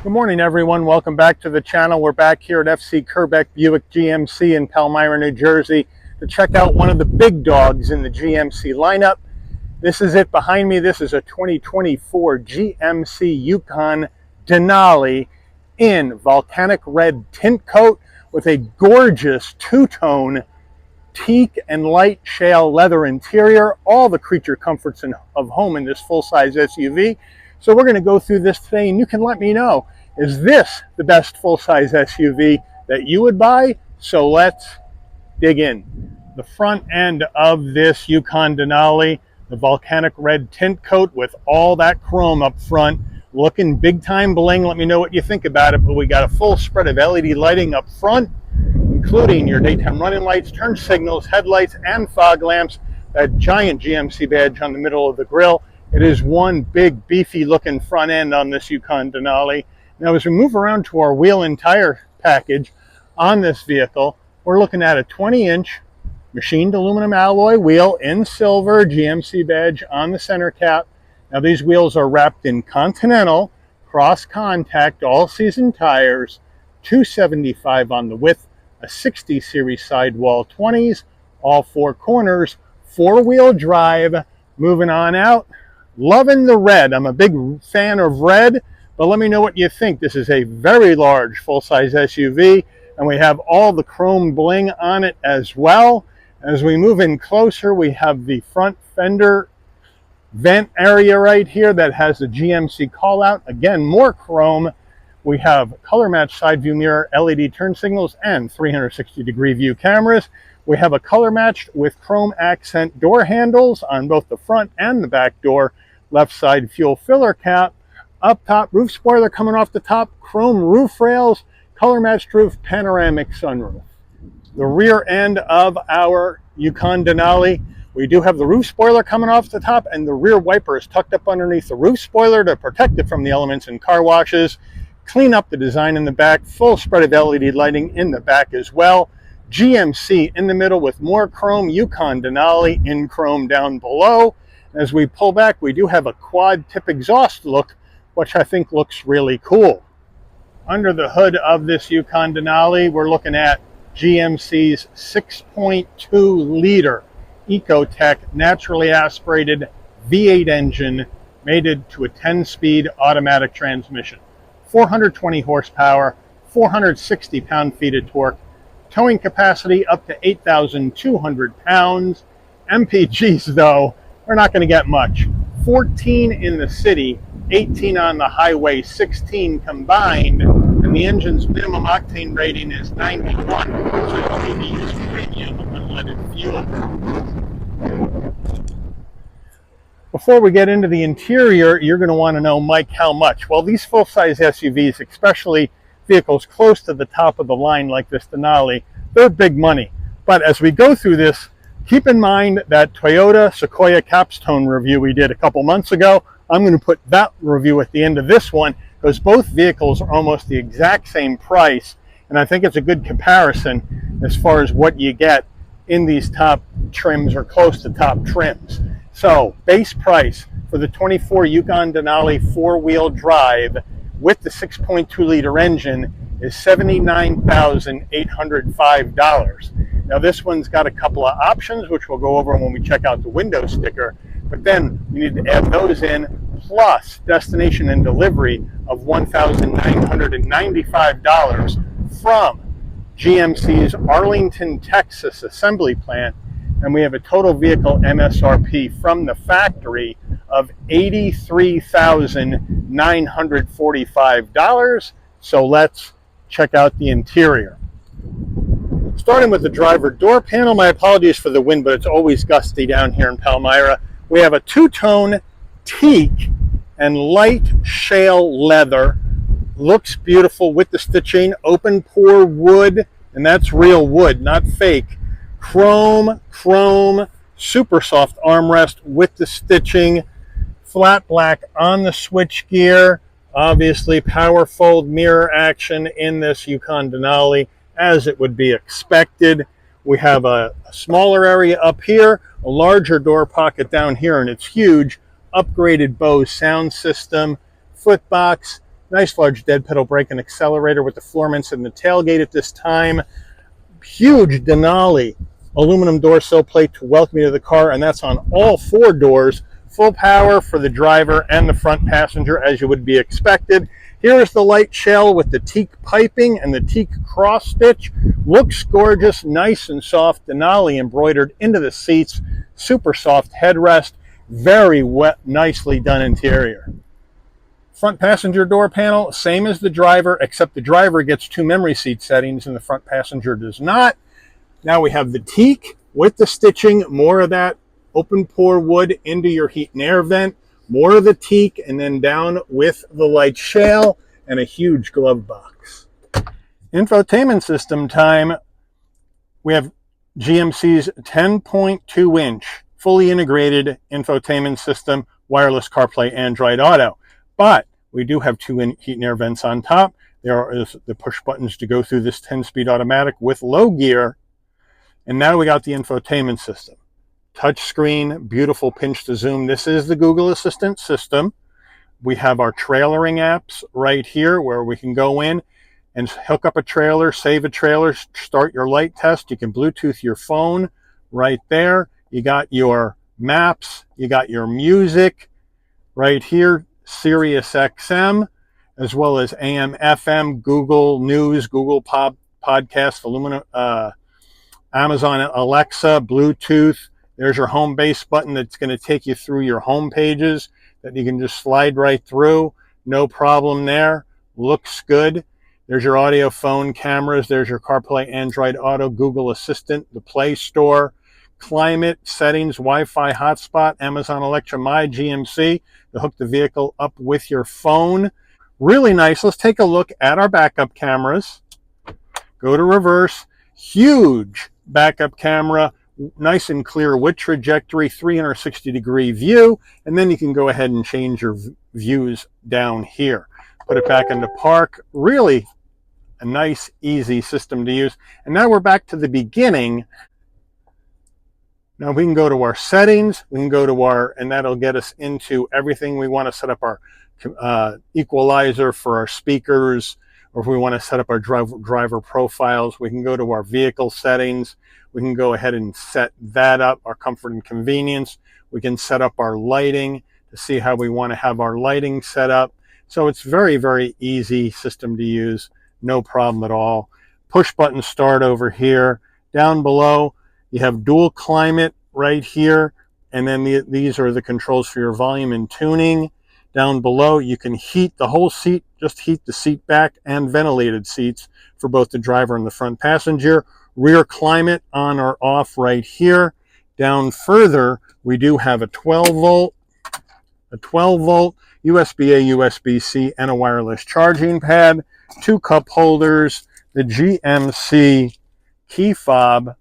Good morning, everyone. Welcome back to the channel. We're back here at FC Kerbeck Buick GMC in Palmyra, New Jersey to check out one of the big dogs in the GMC lineup. This is it behind me. This is a 2024 GMC Yukon Denali in volcanic red tint coat with a gorgeous two-tone teak and light shale leather interior. All the creature comforts of home in this full-size SUV. So we're going to go through this today, and you can let me know, is this the best full-size SUV that you would buy? So let's dig in. The front end of this Yukon Denali, the volcanic red tint coat with all that chrome up front, looking big time bling. Let me know what you think about it. But we got a full spread of LED lighting up front, including your daytime running lights, turn signals, headlights, and fog lamps. That giant GMC badge on the middle of the grille. It is one big, beefy looking front end on this Yukon Denali. Now, as we move around to our wheel and tire package on this vehicle, we're looking at a 20-inch machined aluminum alloy wheel in silver, GMC badge on the center cap. Now, these wheels are wrapped in Continental cross-contact all-season tires, 275 on the width, a 60 series sidewall 20s, all four corners, four-wheel drive. Moving on out. Loving the red. I'm a big fan of red, but let me know what you think. This is a very large full-size SUV, and we have all the chrome bling on it as well. As we move in closer, we have the front fender vent area right here that has the GMC call-out. Again, more chrome. We have color match side view mirror, LED turn signals, and 360-degree view cameras. We have a color matched with chrome accent door handles on both the front and the back door. Left side fuel filler cap. Up top, roof spoiler coming off the top. Chrome roof rails. Color matched roof, panoramic sunroof. The rear end of our Yukon Denali. We do have the roof spoiler coming off the top, and the rear wiper is tucked up underneath the roof spoiler to protect it from the elements in car washes. Clean up the design in the back. Full spread of LED lighting in the back as well. GMC in the middle with more chrome, Yukon Denali in chrome down below. As we pull back, we do have a quad tip exhaust look, which I think looks really cool. Under the hood of this Yukon Denali, we're looking at GMC's 6.2 liter Ecotec naturally aspirated V8 engine mated to a 10-speed automatic transmission. 420 horsepower, 460 pound-feet of torque, towing capacity up to 8,200 pounds. MPGs, though, we're not going to get much. 14 in the city, 18 on the highway, 16 combined, and the engine's minimum octane rating is 91, so you need to use premium unleaded fuel. Before we get into the interior, you're going to want to know, Mike, how much? Well, these full-size SUVs, especially vehicles close to the top of the line like this Denali, they're big money. But as we go through this, keep in mind that Toyota Sequoia Capstone review we did a couple months ago. I'm going to put that review at the end of this one because both vehicles are almost the exact same price, and I think it's a good comparison as far as what you get in these top trims or close to top trims. So base price for the 24 Yukon Denali four-wheel drive with the 6.2 liter engine is $79,805. Now this one's got a couple of options, which we'll go over when we check out the window sticker, but then you need to add those in, plus destination and delivery of $1,995 from GMC's Arlington, Texas assembly plant, and we have a total vehicle MSRP from the factory of $83,945. So let's check out the interior. Starting with the driver door panel, my apologies for the wind, but it's always gusty down here in Palmyra. We have a two-tone teak and light shale leather. Looks beautiful with the stitching, open pore wood, and that's real wood, not fake. Chrome, super soft armrest with the stitching, flat black on the switchgear, obviously power fold mirror action in this Yukon Denali, as it would be expected. We have a smaller area up here, a larger door pocket down here, and it's huge. Upgraded Bose sound system, footbox, Nice large dead pedal brake and accelerator with the floorments and the tailgate at this time. Huge Denali aluminum door sill plate to welcome you to the car, and that's on all 4 doors. Full power for the driver and the front passenger, as you would be expected. Here is the light shell with the teak piping and the teak cross stitch. Looks gorgeous, nice and soft. Denali embroidered into the seats. Super soft headrest. Very wet, nicely done interior. Front passenger door panel, same as the driver, except the driver gets 2 memory seat settings and the front passenger does not. Now we have the teak with the stitching, more of that open pore wood into your heat and air vent, more of the teak, and then down with the light shale and a huge glove box. Infotainment system time. We have GMC's 10.2-inch fully integrated infotainment system, wireless CarPlay, Android Auto. But we do have 2 heat and air vents on top. There are the push buttons to go through this 10-speed automatic with low gear. And now we got the infotainment system. Touch screen, beautiful pinch to zoom. This is the Google Assistant system. We have our trailering apps right here where we can go in and hook up a trailer, save a trailer, start your light test. You can Bluetooth your phone right there. You got your maps, you got your music right here, Sirius XM, as well as AM, FM, Google News, Google Podcast, Amazon Alexa, Bluetooth. There's your home base button that's going to take you through your home pages that you can just slide right through. No problem there. Looks good. There's your audio, phone, cameras. There's your CarPlay, Android Auto, Google Assistant, the Play Store, climate, settings, Wi-Fi hotspot, Amazon Alexa, My GMC to hook the vehicle up with your phone. Really nice. Let's take a look at our backup cameras. Go to reverse. Huge backup camera, nice and clear with trajectory, 360-degree view, and then you can go ahead and change your views down here. Put it back into park. Really a nice, easy system to use. And now we're back to the beginning. Now we can go to our settings, we can go to and that'll get us into everything. We want to set up our equalizer for our speakers, or if we want to set up our driver profiles, we can go to our vehicle settings. We can go ahead and set that up, our comfort and convenience. We can set up our lighting to see how we want to have our lighting set up. So it's very, very easy system to use. No problem at all. Push button start over here. Down below, you have dual climate right here. And then these are the controls for your volume and tuning. Down below, you can heat the whole seat, just heat the seat back, and ventilated seats for both the driver and the front passenger. Rear climate on or off right here. Down further, we do have a 12 volt USB-A, USB-C, and a wireless charging pad, 2 cup holders, the GMC key fob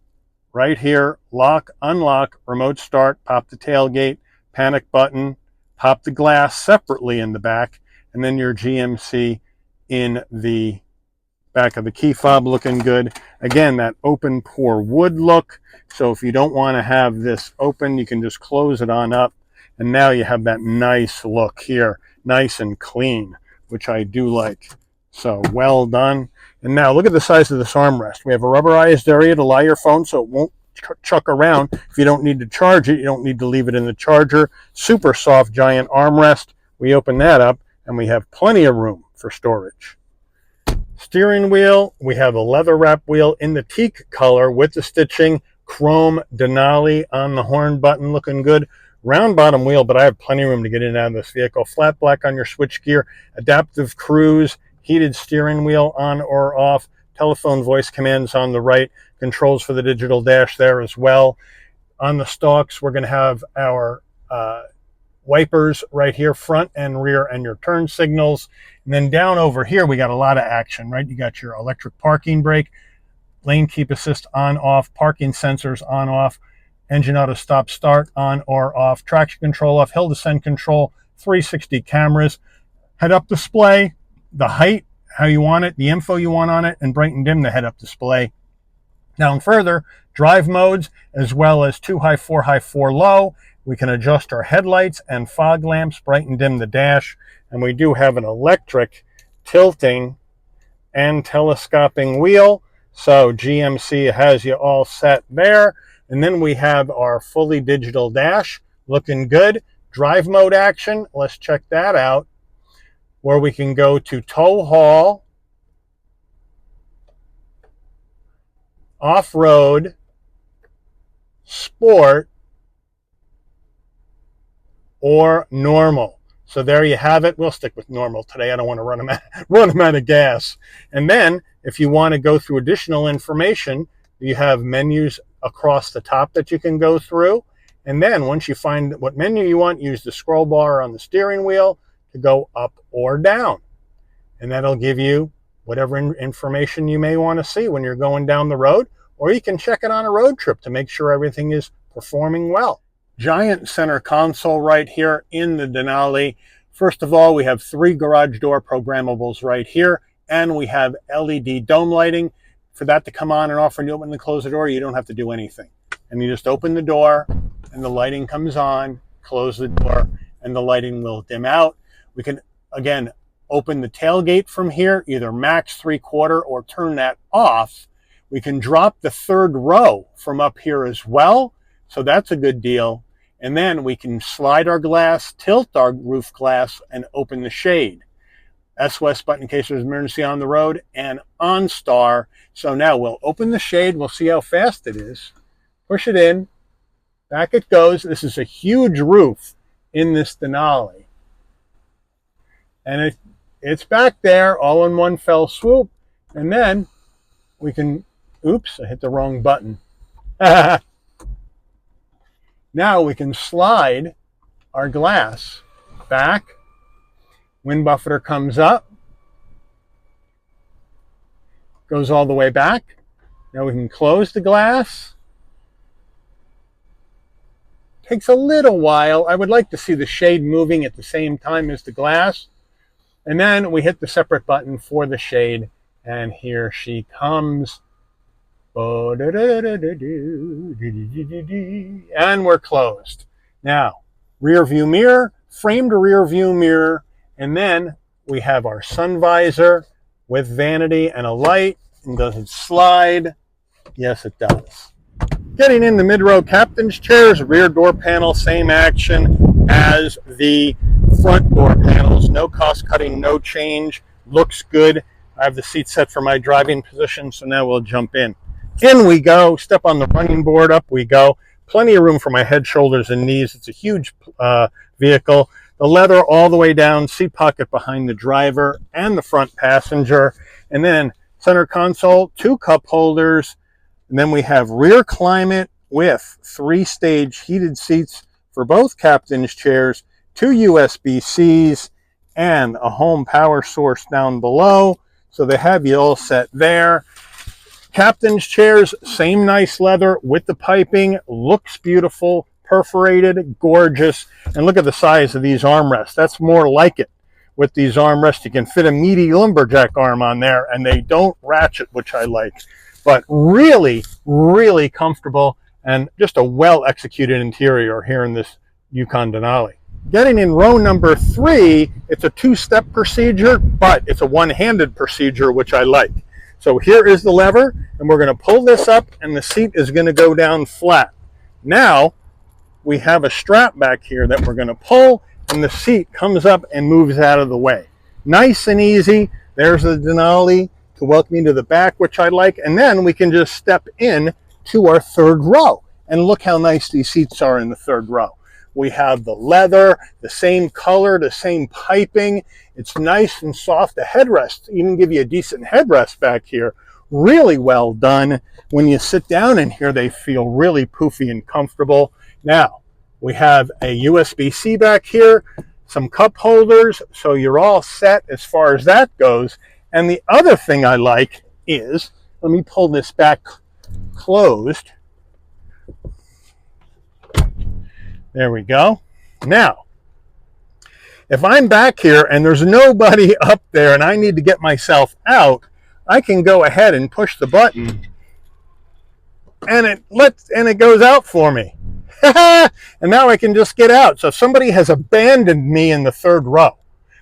right here, lock, unlock, remote start, pop the tailgate, panic button, pop the glass separately in the back, and then your GMC in the back of the key fob looking good. Again, that open pore wood look. So if you don't want to have this open, you can just close it on up. And now you have that nice look here, nice and clean, which I do like. So well done. And now look at the size of this armrest. We have a rubberized area to lie your phone so it won't chuck around. If you don't need to charge it, you don't need to leave it in the charger. Super soft giant armrest. We open that up and we have plenty of room for storage. Steering wheel, we have a leather wrap wheel in the teak color with the stitching, chrome Denali on the horn button, looking good. Round bottom wheel, but I have plenty of room to get in and out of this vehicle. Flat black on your switch gear, adaptive cruise, heated steering wheel on or off, telephone voice commands on the right, controls for the digital dash there as well. On the stalks, we're going to have our wipers right here, front and rear, and your turn signals. And then down over here, we got a lot of action, right? You got your electric parking brake, lane keep assist on, off, parking sensors on, off, engine auto stop start on or off, traction control off, hill descent control, 360 cameras, head-up display, the height, how you want it, the info you want on it, and bright and dim the head-up display. Down further, drive modes, as well as 2 high, 4 high, 4 low. We can adjust our headlights and fog lamps, bright and dim the dash, and we do have an electric tilting and telescoping wheel. So GMC has you all set there. And then we have our fully digital dash, looking good. Drive mode action, let's check that out, where we can go to tow haul, off-road, sport, or normal. So there you have it. We'll stick with normal today. I don't want to run them out of gas. And then if you want to go through additional information, you have menus across the top that you can go through. And then once you find what menu you want, use the scroll bar on the steering wheel to go up or down. And that'll give you whatever information you may want to see when you're going down the road, or you can check it on a road trip to make sure everything is performing well. Giant center console right here in the Denali. First of all, we have 3 garage door programmables right here, and we have LED dome lighting. For that to come on and off when you open and close the door, you don't have to do anything. And you just open the door, and the lighting comes on, close the door, and the lighting will dim out. We can, again, open the tailgate from here, either max 3/4 or turn that off. We can drop the 3rd row from up here as well, so that's a good deal. And then we can slide our glass, tilt our roof glass, and open the shade. SOS button in case there's emergency on the road, and OnStar. So now we'll open the shade, we'll see how fast it is. Push it in, back it goes. This is a huge roof in this Denali. And it's back there all in one fell swoop. And then we can, oops, I hit the wrong button. Now we can slide our glass back. Wind buffeter comes up, goes all the way back. Now we can close the glass. Takes a little while. I would like to see the shade moving at the same time as the glass. And then we hit the separate button for the shade, and here she comes. And we're closed. Now, rear view mirror, framed rear view mirror, and then we have our sun visor with vanity and a light. And does it slide? Yes, it does. Getting in the mid-row captain's chairs, rear door panel, same action as the front door panels. No cost cutting, no change. Looks good. I have the seat set for my driving position, so now we'll jump in. In we go. Step on the running board. Up we go. Plenty of room for my head, shoulders, and knees. It's a huge vehicle. The leather all the way down. Seat pocket behind the driver and the front passenger. And then center console, 2 cup holders. And then we have rear climate with 3-stage heated seats for both captain's chairs, 2 USB-Cs, and a home power source down below. So they have you all set there. Captain's chairs, same nice leather with the piping, looks beautiful, perforated, gorgeous. And look at the size of these armrests. That's more like it. With these armrests, you can fit a meaty lumberjack arm on there, and they don't ratchet, which I like. But really, really comfortable, and just a well-executed interior here in this Yukon Denali. Getting in row number 3, it's a 2-step procedure, but it's a one-handed procedure, which I like. So here is the lever, and we're going to pull this up, and the seat is going to go down flat. Now, we have a strap back here that we're going to pull, and the seat comes up and moves out of the way. Nice and easy. There's the Denali to welcome you to the back, which I like. And then we can just step in to our 3rd row. And look how nice these seats are in the 3rd row. We have the leather, the same color, the same piping. It's nice and soft. The headrest, even give you a decent headrest back here. Really well done. When you sit down in here, they feel really poofy and comfortable. Now, we have a USB-C back here, some cup holders, so you're all set as far as that goes. And the other thing I like is, let me pull this back closed. There we go. Now, if I'm back here and there's nobody up there and I need to get myself out, I can go ahead and push the button and it goes out for me. And now I can just get out. So if somebody has abandoned me in the 3rd row,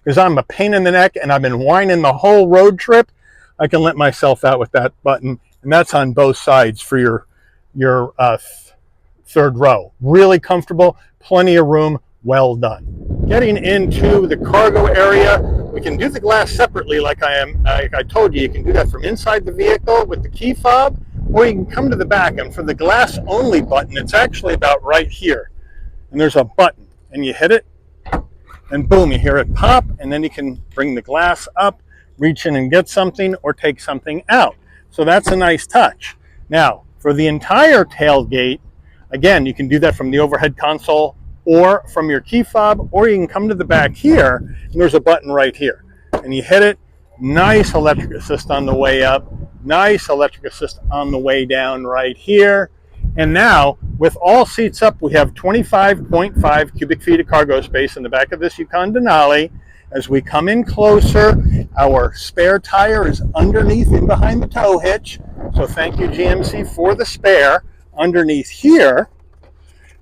because I'm a pain in the neck and I've been whining the whole road trip, I can let myself out with that button, and that's on both sides for your third row. Really comfortable, plenty of room, well done. Getting into the cargo area, we can do the glass separately like I told you. You can do that from inside the vehicle with the key fob, or you can come to the back, and for the glass only button, it's actually about right here. And there's a button, and you hit it, and boom, you hear it pop, and then you can bring the glass up, reach in and get something, or take something out. So that's a nice touch. Now, for the entire tailgate, again, you can do that from the overhead console or from your key fob, or you can come to the back here, and there's a button right here. And you hit it, nice electric assist on the way up, nice electric assist on the way down right here. And now, with all seats up, we have 25.5 cubic feet of cargo space in the back of this Yukon Denali. As we come in closer, our spare tire is underneath in behind the tow hitch. So thank you, GMC, for the spare. Underneath here,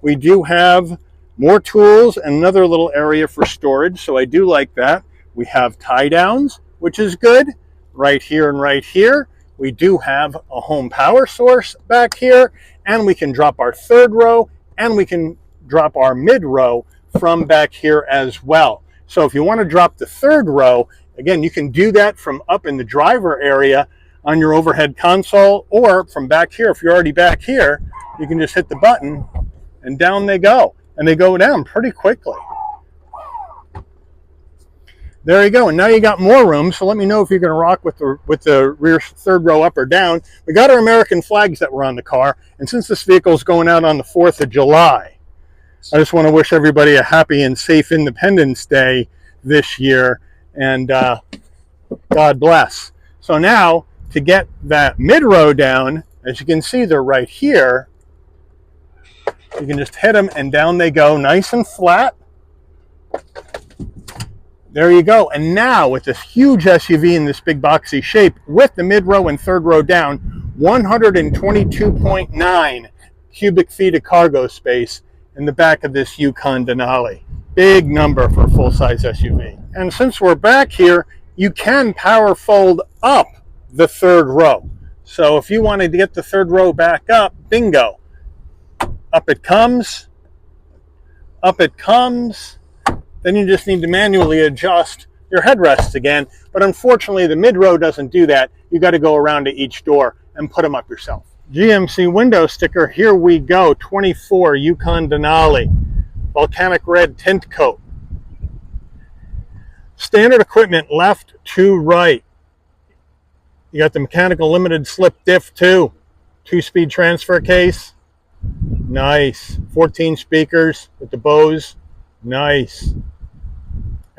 we do have more tools and another little area for storage. So I do like that. We have tie downs, which is good, right here and right here. We do have a home power source back here, and we can drop our third row, and we can drop our mid row from back here as well. So if you want to drop the third row, again, you can do that from up in the driver area on your overhead console, or from back here. If you're already back here, you can just hit the button and down they go. And they go down pretty quickly. There you go. And now you got more room. So let me know if you're going to rock with the rear third row up or down. We got our American flags that were on the car. And since this vehicle is going out on the 4th of July, I just want to wish everybody a happy and safe Independence Day this year. And God bless. So now, to get that mid-row down, as you can see, they're right here. You can just hit them and down they go, nice and flat. There you go. And now with this huge SUV in this big boxy shape with the mid-row and third row down, 122.9 cubic feet of cargo space in the back of this Yukon Denali. Big number for a full-size SUV. And since we're back here, you can power fold up the third row. So if you wanted to get the third row back up, bingo. Up it comes, up it comes. Then you just need to manually adjust your headrests again. But unfortunately, the mid-row doesn't do that. You got to go around to each door and put them up yourself. GMC window sticker, here we go. 24 Yukon Denali, volcanic red tint coat. Standard equipment left to right. You got the mechanical limited slip diff too. 2-speed transfer case. Nice. 14 speakers with the Bose. Nice.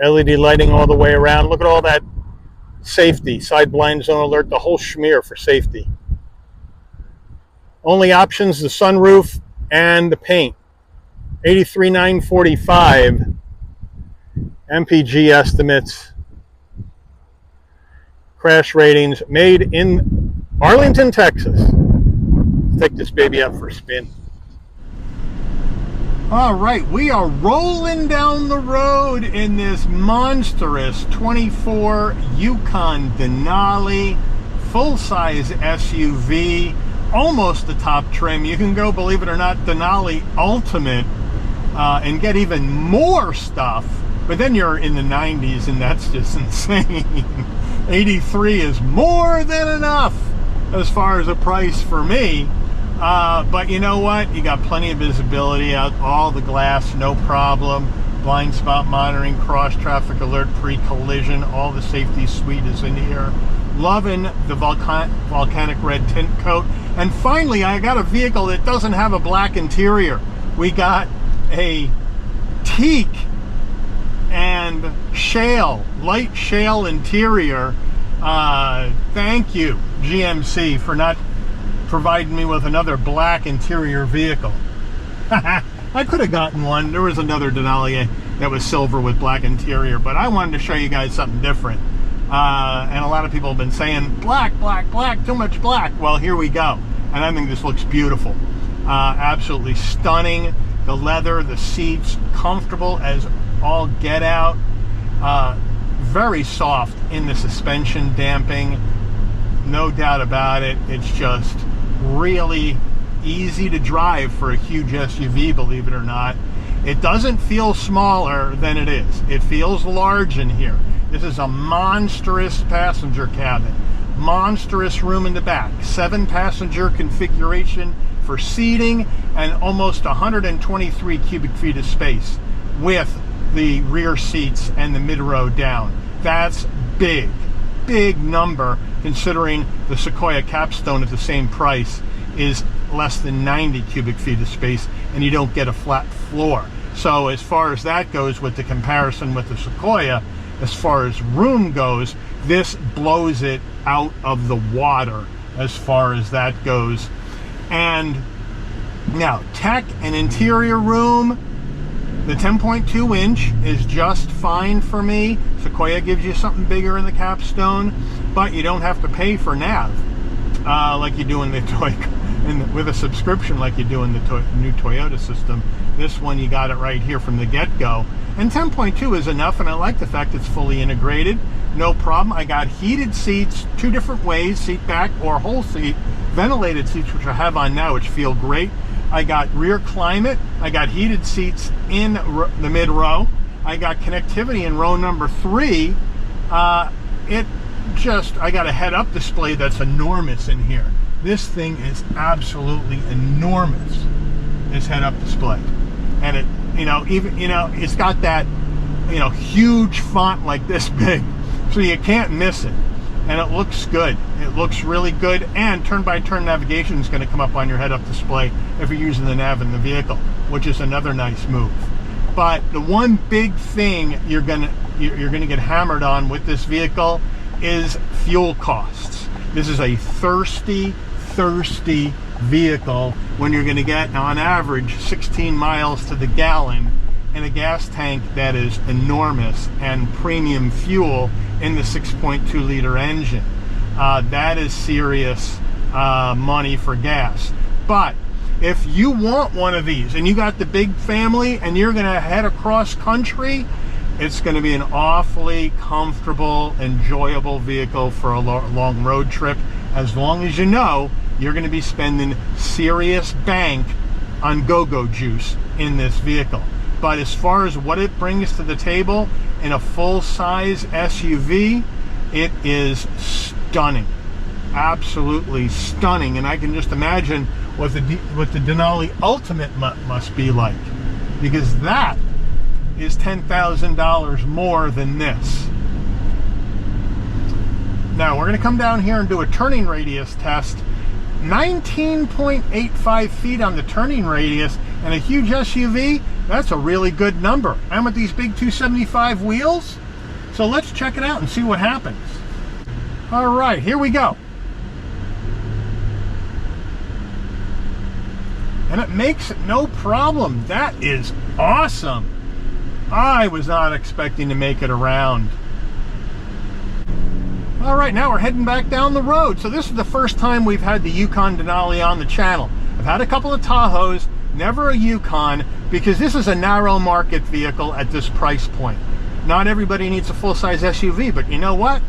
LED lighting all the way around. Look at all that safety. Side blind zone alert, the whole schmear for safety. Only options, the sunroof and the paint. 83,945. MPG estimates. Crash ratings. Made in Arlington, Texas. Let's take this baby out for a spin. All right, we are rolling down the road in this monstrous 24 Yukon Denali, full-size SUV, almost the top trim. You can go, believe it or not, Denali Ultimate and get even more stuff, but then you're in the 90s and that's just insane. 83 is more than enough as far as a price for me. But you know what? You got plenty of visibility out, all the glass, no problem. Blind spot monitoring, cross traffic alert, pre-collision, all the safety suite is in here. Loving the volcanic red tint coat. And finally, I got a vehicle that doesn't have a black interior. We got a teak and shale, light shale interior. Thank you, GMC, for not providing me with another black interior vehicle. I could have gotten one. There was another Denali that was silver with black interior, but I wanted to show you guys something different. And a lot of people have been saying, black, black, black, too much black. Well, here we go. And I think this looks beautiful. Absolutely stunning. The leather, the seats, comfortable as all get out. very soft in the suspension damping, no doubt about it. It's just really easy to drive for a huge SUV, believe it or not. It doesn't feel smaller than it is. It feels large in here. This is a monstrous passenger cabin. Monstrous room in the back. 7-passenger configuration for seating and almost 123 cubic feet of space with the rear seats and the mid-row down. That's big. Big number considering the Sequoia Capstone at the same price is less than 90 cubic feet of space and you don't get a flat floor. So as far as that goes with the comparison with the Sequoia, as far as room goes, this blows it out of the water as far as that goes. And now tech and interior room, the 10.2 inch is just fine for me. Sequoia gives you something bigger in the Capstone, but you don't have to pay for nav like you do in the Toyota, with a subscription like you do in the new Toyota system. This one, you got it right here from the get-go. And 10.2 is enough, and I like the fact it's fully integrated. No problem. I got heated seats 2 different ways, seat back or whole seat, ventilated seats, which I have on now, which feel great. I got rear climate. I got heated seats in the mid-row. I got connectivity in row number 3. I got a head-up display that's enormous in here. This thing is absolutely enormous, this head-up display. And it, it's got that, huge font like this big, so you can't miss it. And it looks good. It looks really good. And turn-by-turn navigation is going to come up on your head-up display if you're using the nav in the vehicle, which is another nice move. But the one big thing you're gonna get hammered on with this vehicle is fuel costs. This is a thirsty vehicle when you're going to get, on average, 16 miles to the gallon in a gas tank that is enormous and premium fuel in the 6.2 liter engine. That is serious money for gas. But if you want one of these and you got the big family and you're going to head across country, it's going to be an awfully comfortable, enjoyable vehicle for a long road trip, as long as you know you're going to be spending serious bank on go-go juice in this vehicle. But as far as what it brings to the table in a full-size SUV, it is stunning. Absolutely stunning. And I can just imagine what the Denali Ultimate must be like, because that is $10,000 more than this. Now we're going to come down here and do a turning radius test. 19.85 feet on the turning radius, and a huge SUV, that's a really good number. And with these big 275 wheels, so let's check it out and see what happens. All right, here we go. And it makes it no problem. That is awesome. I was not expecting to make it around. All right, now we're heading back down the road. So this is the first time we've had the Yukon Denali on the channel. I've had a couple of Tahoes, never a Yukon, because this is a narrow market vehicle at this price point. Not everybody needs a full-size SUV, but you know what?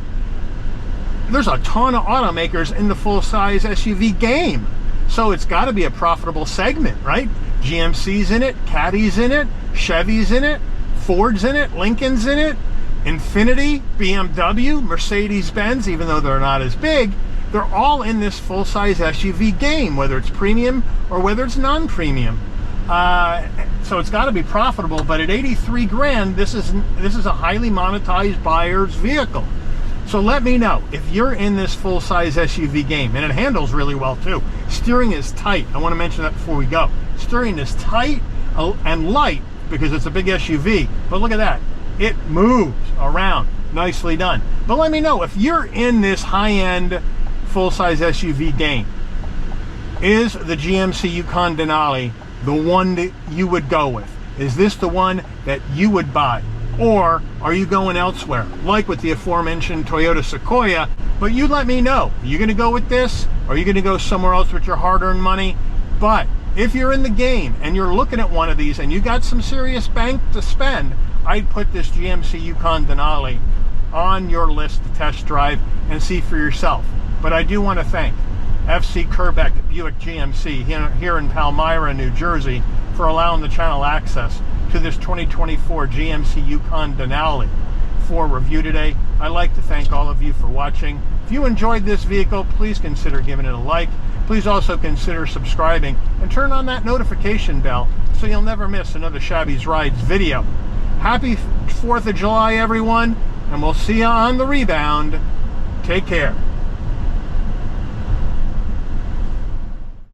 There's a ton of automakers in the full-size SUV game. So it's got to be a profitable segment, right? GMC's in it, Caddy's in it, Chevy's in it, Ford's in it, Lincoln's in it, Infiniti, BMW, Mercedes-Benz, even though they're not as big, they're all in this full-size SUV game, whether it's premium or whether it's non-premium. So it's got to be profitable, but at 83 grand, this is a highly monetized buyer's vehicle. So let me know if you're in this full-size SUV game, and it handles really well too. Steering is tight. I want to mention that before we go. Steering is tight and light because it's a big SUV, but look at that. It moves around. Nicely done. But let me know if you're in this high-end full-size SUV game. Is the GMC Yukon Denali the one that you would go with? Is this the one that you would buy? Or are you going elsewhere, like with the aforementioned Toyota Sequoia? But you let me know. Are you going to go with this? Or are you going to go somewhere else with your hard-earned money? But if you're in the game and you're looking at one of these and you got some serious bank to spend, I'd put this GMC Yukon Denali on your list to test drive and see for yourself. But I do want to thank FC Kerbeck Buick GMC here in Palmyra, New Jersey, for allowing the channel access to this 2024 GMC Yukon Denali for review today. I'd like to thank all of you for watching. If you enjoyed this vehicle, please consider giving it a like. Please also consider subscribing and turn on that notification bell so you'll never miss another Shabby's Rides video. Happy 4th of July, everyone, and we'll see you on the rebound. Take care.